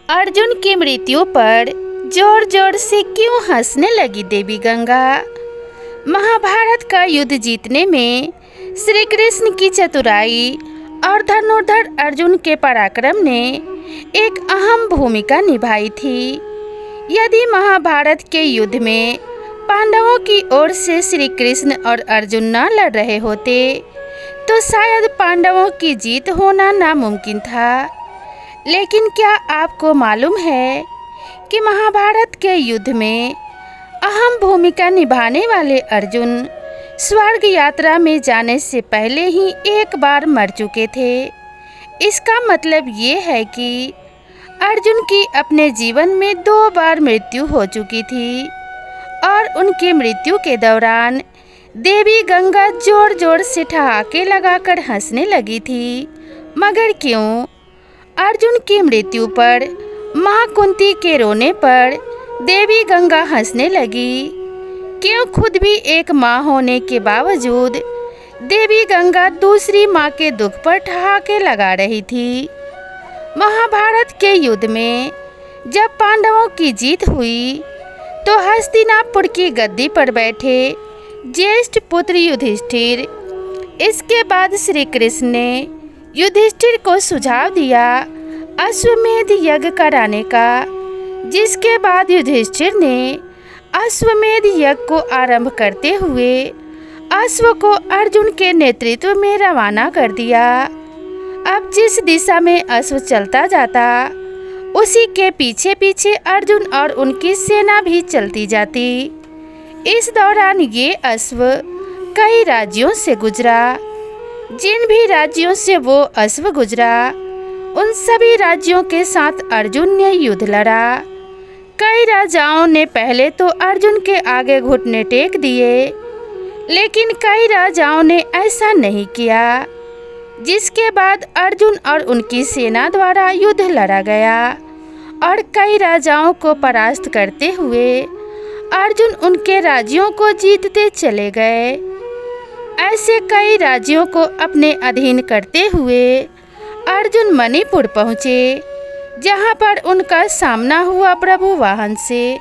अर्जुन की मृत्यु पर जोर जोर से क्यों हंसने लगी देवी गंगा। महाभारत का युद्ध जीतने में श्री कृष्ण की चतुराई और धनुर्धर अर्जुन के पराक्रम ने एक अहम भूमिका निभाई थी। यदि महाभारत के युद्ध में पांडवों की ओर से श्री कृष्ण और अर्जुन न लड़ रहे होते तो शायद पांडवों की जीत होना नामुमकिन था। लेकिन क्या आपको मालूम है कि महाभारत के युद्ध में अहम भूमिका निभाने वाले अर्जुन स्वर्ग यात्रा में जाने से पहले ही एक बार मर चुके थे। इसका मतलब ये है कि अर्जुन की अपने जीवन में 2 बार मृत्यु हो चुकी थी और उनकी मृत्यु के दौरान देवी गंगा जोर जोर से ठहाके लगाकर हंसने लगी थी। मगर क्यों? अर्जुन की मृत्यु पर माँ कुंती के रोने पर देवी गंगा हंसने लगी। क्यों खुद भी एक माँ होने के बावजूद देवी गंगा दूसरी माँ के दुख पर ठहाके लगा रही थी। महाभारत के युद्ध में जब पांडवों की जीत हुई तो हस्तिनापुर की गद्दी पर बैठे ज्येष्ठ पुत्र युधिष्ठिर। इसके बाद श्री कृष्ण ने युधिष्ठिर को सुझाव दिया अश्वमेध यज्ञ कराने का, जिसके बाद युधिष्ठिर ने अश्वमेध यज्ञ को आरंभ करते हुए अश्व को अर्जुन के नेतृत्व में रवाना कर दिया। अब जिस दिशा में अश्व चलता जाता उसी के पीछे पीछे अर्जुन और उनकी सेना भी चलती जाती। इस दौरान ये अश्व कई राज्यों से गुजरा। जिन भी राज्यों से वो अश्व गुजरा उन सभी राज्यों के साथ अर्जुन ने युद्ध लड़ा। कई राजाओं ने पहले तो अर्जुन के आगे घुटने टेक दिए, लेकिन कई राजाओं ने ऐसा नहीं किया, जिसके बाद अर्जुन और उनकी सेना द्वारा युद्ध लड़ा गया और कई राजाओं को परास्त करते हुए अर्जुन उनके राज्यों को जीतते चले गए। ऐसे कई राज्यों को अपने अधीन करते हुए अर्जुन मणिपुर पहुँचे, जहाँ पर उनका सामना हुआ प्रभुवाहन से।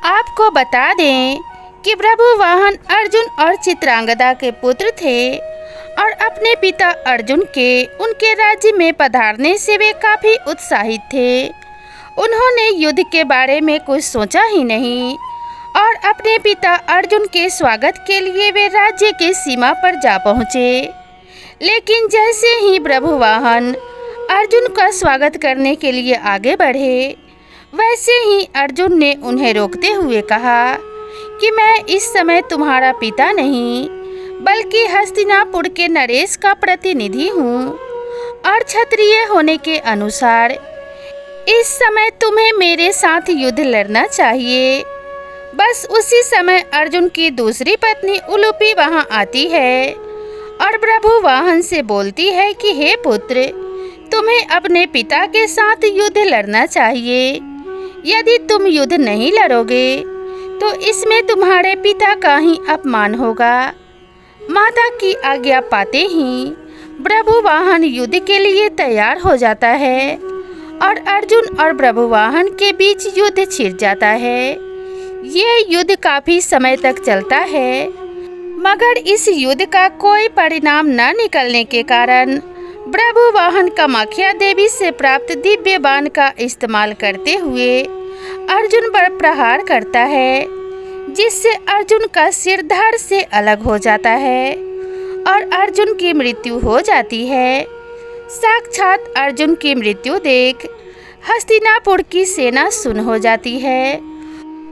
आपको बता दें कि प्रभुवाहन अर्जुन और चित्रांगदा के पुत्र थे और अपने पिता अर्जुन के उनके राज्य में पधारने से वे काफ़ी उत्साहित थे। उन्होंने युद्ध के बारे में कुछ सोचा ही नहीं और अपने पिता अर्जुन के स्वागत के लिए वे राज्य के सीमा पर जा पहुँचे। लेकिन जैसे ही प्रभुवाहन अर्जुन का स्वागत करने के लिए आगे बढ़े, वैसे ही अर्जुन ने उन्हें रोकते हुए कहा कि मैं इस समय तुम्हारा पिता नहीं बल्कि हस्तिनापुर के नरेश का प्रतिनिधि हूँ और क्षत्रिय होने के अनुसार इस समय तुम्हें मेरे साथ युद्ध लड़ना चाहिए। बस उसी समय अर्जुन की दूसरी पत्नी उलूपी वहां आती है और प्रभुवाहन से बोलती है कि हे पुत्र, तुम्हें अपने पिता के साथ युद्ध लड़ना चाहिए। यदि तुम युद्ध नहीं लड़ोगे तो इसमें तुम्हारे पिता का ही अपमान होगा। माता की आज्ञा पाते ही प्रभुवाहन युद्ध के लिए तैयार हो जाता है और अर्जुन और प्रभुवाहन के बीच युद्ध छिड़ जाता है। ये युद्ध काफी समय तक चलता है, मगर इस युद्ध का कोई परिणाम न निकलने के कारण प्रभुवाहन कामाख्या देवी से प्राप्त दिव्य बाण का इस्तेमाल करते हुए अर्जुन पर प्रहार करता है, जिससे अर्जुन का सिर धड़ से अलग हो जाता है और अर्जुन की मृत्यु हो जाती है। साक्षात अर्जुन की मृत्यु देख हस्तिनापुर की सेना सुन्न हो जाती है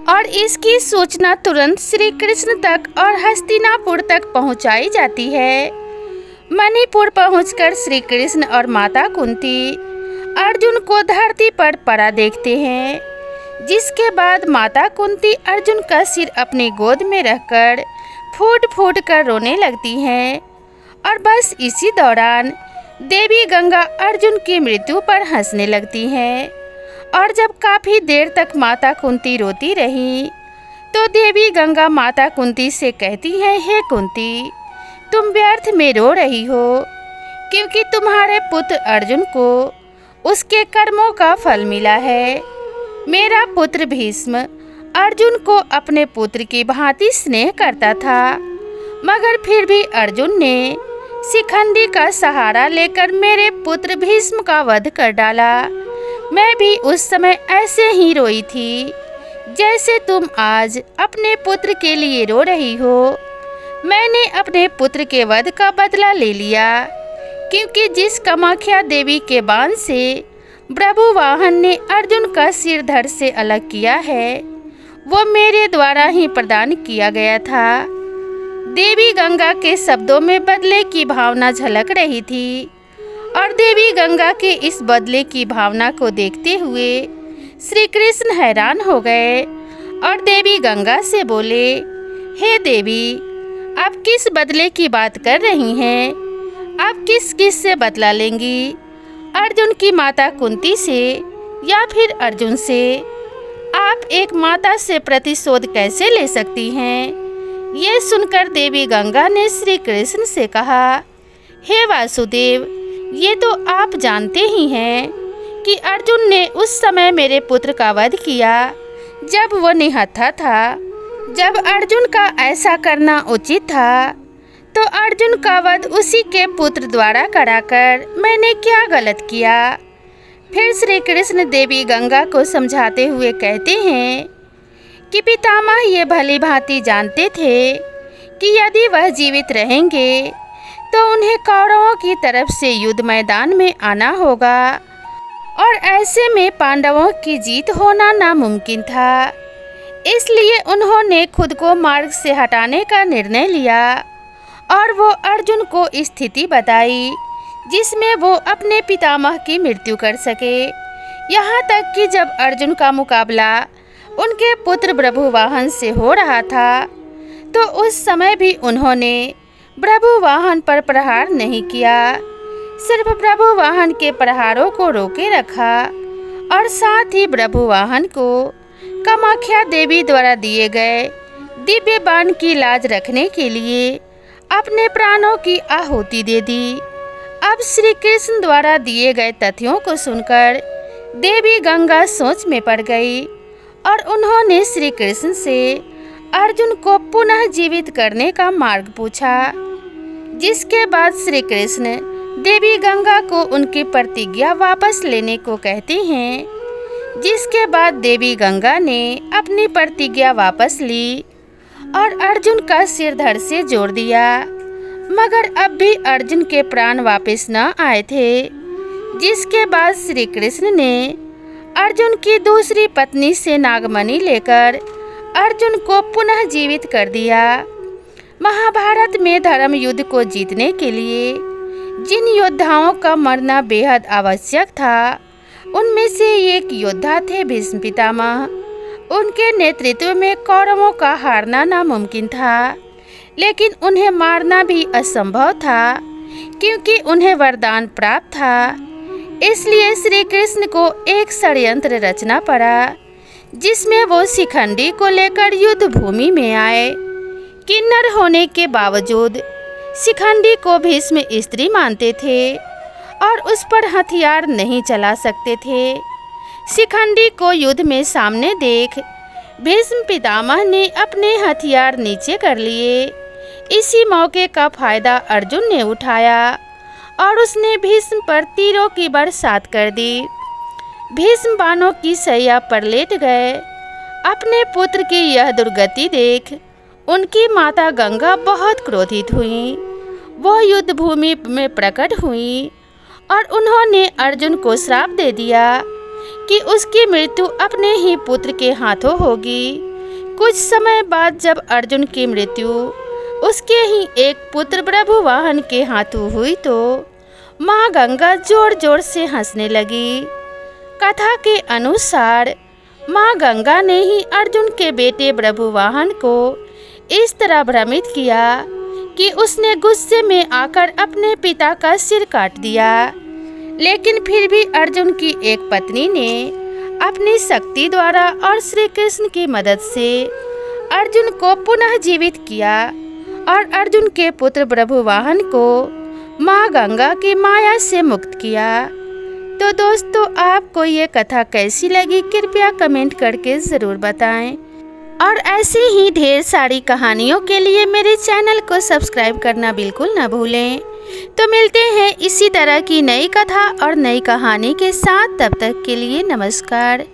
और इसकी सूचना तुरंत श्री कृष्ण तक और हस्तिनापुर तक पहुंचाई जाती है। मणिपुर पहुंचकर श्री कृष्ण और माता कुंती अर्जुन को धरती पर पड़ा देखते हैं, जिसके बाद माता कुंती अर्जुन का सिर अपनी गोद में रखकर फूट फूट कर रोने लगती हैं और बस इसी दौरान देवी गंगा अर्जुन की मृत्यु पर हंसने लगती हैं। और जब काफ़ी देर तक माता कुंती रोती रही तो देवी गंगा माता कुंती से कहती है, हे कुंती, तुम व्यर्थ में रो रही हो, क्योंकि तुम्हारे पुत्र अर्जुन को उसके कर्मों का फल मिला है। मेरा पुत्र भीष्म अर्जुन को अपने पुत्र की भांति स्नेह करता था, मगर फिर भी अर्जुन ने शिखंडी का सहारा लेकर मेरे पुत्र भीष्म का वध कर डाला। मैं भी उस समय ऐसे ही रोई थी जैसे तुम आज अपने पुत्र के लिए रो रही हो। मैंने अपने पुत्र के वध का बदला ले लिया, क्योंकि जिस कामाख्या देवी के बाण से प्रभु वाहन ने अर्जुन का सिर धड़ से अलग किया है, वो मेरे द्वारा ही प्रदान किया गया था। देवी गंगा के शब्दों में बदले की भावना झलक रही थी, और देवी गंगा के इस बदले की भावना को देखते हुए श्री कृष्ण हैरान हो गए और देवी गंगा से बोले, हे देवी, आप किस बदले की बात कर रही हैं? आप किस किस से बदला लेंगी? अर्जुन की माता कुंती से या फिर अर्जुन से? आप एक माता से प्रतिशोध कैसे ले सकती हैं? ये सुनकर देवी गंगा ने श्री कृष्ण से कहा, हे वासुदेव, ये तो आप जानते ही हैं कि अर्जुन ने उस समय मेरे पुत्र का वध किया जब वो निहत्था था। जब अर्जुन का ऐसा करना उचित था, तो अर्जुन का वध उसी के पुत्र द्वारा कराकर मैंने क्या गलत किया? फिर श्री कृष्ण देवी गंगा को समझाते हुए कहते हैं कि पितामह ये भली भांति जानते थे कि यदि वह जीवित रहेंगे तो उन्हें कौरवों की तरफ से युद्ध मैदान में आना होगा, और ऐसे में पांडवों की जीत होना नामुमकिन था। इसलिए उन्होंने खुद को मार्ग से हटाने का निर्णय लिया और वो अर्जुन को स्थिति बताई जिसमें वो अपने पितामह की मृत्यु कर सके। यहाँ तक कि जब अर्जुन का मुकाबला उनके पुत्र प्रभुवाहन से हो रहा था, तो उस समय भी उन्होंने प्रभुवाहन पर प्रहार नहीं किया, सिर्फ प्रभुवाहन के प्रहारों को रोके रखा और साथ ही प्रभुवाहन को कामाख्या देवी द्वारा दिए गए दिव्य बाण की लाज रखने के लिए अपने प्राणों की आहुति दे दी। अब श्री कृष्ण द्वारा दिए गए तथ्यों को सुनकर देवी गंगा सोच में पड़ गई और उन्होंने श्री कृष्ण से अर्जुन को पुनः जीवित करने का मार्ग पूछा, जिसके बाद श्री कृष्ण देवी गंगा को उनकी प्रतिज्ञा वापस लेने को कहते हैं। जिसके बाद देवी गंगा ने अपनी प्रतिज्ञा वापस ली और अर्जुन का सिर धड़ से जोड़ दिया, मगर अब भी अर्जुन के प्राण वापस न आए थे। जिसके बाद श्री कृष्ण ने अर्जुन की दूसरी पत्नी से नागमणि लेकर अर्जुन को पुनः जीवित कर दिया। महाभारत में धर्म युद्ध को जीतने के लिए जिन योद्धाओं का मरना बेहद आवश्यक था, उनमें से एक योद्धा थे भीष्म पितामह। उनके नेतृत्व में कौरवों का हारना नामुमकिन था, लेकिन उन्हें मारना भी असंभव था, क्योंकि उन्हें वरदान प्राप्त था। इसलिए श्री कृष्ण को एक षड्यंत्र रचना पड़ा, जिसमें वो शिखंडी को लेकर युद्ध भूमि में आए। किन्नर होने के बावजूद शिखंडी को भीष्म स्त्री मानते थे और उस पर हथियार नहीं चला सकते थे। शिखंडी को युद्ध में सामने देख भीष्म पितामह ने अपने हथियार नीचे कर लिए। इसी मौके का फायदा अर्जुन ने उठाया और उसने भीष्म पर तीरों की बरसात कर दी। भीष्म बाणों की सैया पर लेट गए। अपने पुत्र की यह दुर्गति देख उनकी माता गंगा बहुत क्रोधित हुई। वो युद्ध भूमि में प्रकट हुई और उन्होंने अर्जुन को श्राप दे दिया कि उसकी मृत्यु अपने ही पुत्र के हाथों होगी। कुछ समय बाद जब अर्जुन की मृत्यु उसके ही एक पुत्र प्रभुवाहन के हाथों हुई, तो माँ गंगा जोर जोर से हंसने लगी। कथा के अनुसार माँ गंगा ने ही अर्जुन के बेटे प्रभुवाहन को इस तरह भ्रमित किया कि उसने गुस्से में आकर अपने पिता का सिर काट दिया। लेकिन फिर भी अर्जुन की एक पत्नी ने अपनी शक्ति द्वारा और श्री कृष्ण की मदद से अर्जुन को पुनः जीवित किया और अर्जुन के पुत्र प्रभुवाहन को माँ गंगा की माया से मुक्त किया। तो दोस्तों, आपको ये कथा कैसी लगी कृपया कमेंट करके ज़रूर बताएं। और ऐसी ही ढेर सारी कहानियों के लिए मेरे चैनल को सब्सक्राइब करना बिल्कुल ना भूलें। तो मिलते हैं इसी तरह की नई कथा और नई कहानी के साथ। तब तक के लिए नमस्कार।